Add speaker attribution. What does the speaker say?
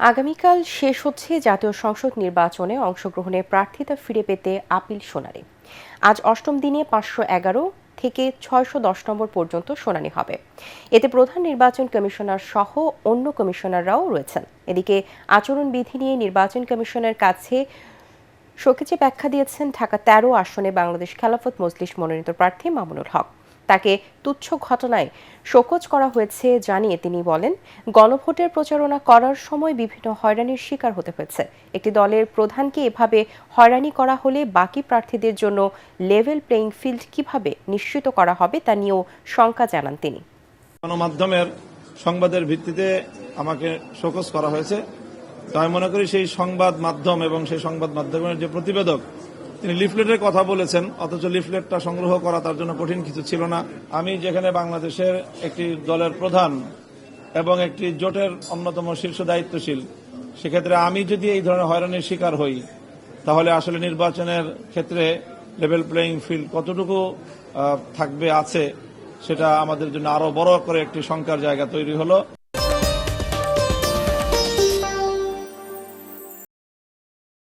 Speaker 1: আগামীকাল শেষ হচ্ছে জাতীয় সংসদ নির্বাচনে অংশগ্রহণের প্রার্থিতা ফিরে পেতে আপিল শুনানি। আজ অষ্টম দিনে 511 থেকে 610 নম্বর পর্যন্ত শুনানি হবে। এতে প্রধান নির্বাচন কমিশনার সহ অন্য কমিশনাররাও রয়েছেন। এদিকে আচরণবিধি নিয়ে নির্বাচন কমিশনের কাছে শোকেজে ব্যাখ্যা দিয়েছেন ঢাকা 13 আসনে বাংলাদেশ খেলাফত মজলিস মনোনীত প্রার্থী মামুনুল হক। তাকে তুচ্ছ ঘটনায় শোকজ করা হয়েছে জানিয়ে তিনি বলেন, গণভোটের প্রচারণা করার সময় বিভিন্ন হয়রানির শিকার হতে হয়েছে। একটি দলের প্রধানকে এভাবে হয়রানি করা হলে বাকি প্রার্থীদের জন্য লেভেল প্লেইং ফিল্ড কিভাবে নিশ্চিত করা হবে তা নিয়েও শঙ্কা জানান তিনি।
Speaker 2: গণমাধ্যমের সংবাদের ভিত্তিতে আমাকে শোকজ করা হয়েছে। তো আমি মনে করি সেই সংবাদ মাধ্যম এবং সেই সংবাদ মাধ্যমের যে প্রতিবেদক তিনি লিফলেটের কথা বলেছেন, অথচ লিফলেটটা সংগ্রহ করা তার জন্য কঠিন কিছু ছিল না। আমি যেখানে বাংলাদেশের একটি দলের প্রধান এবং একটি জোটের অন্যতম শীর্ষ দায়িত্বশীল, সেক্ষেত্রে আমি যদি এই ধরনের হয়রানির শিকার হই তাহলে আসলে নির্বাচনের ক্ষেত্রে লেভেল প্লেইং ফিল্ড কতটুকু থাকবে আছে সেটা আমাদের জন্য আরো বড় করে একটি শঙ্কার জায়গা তৈরি হলো।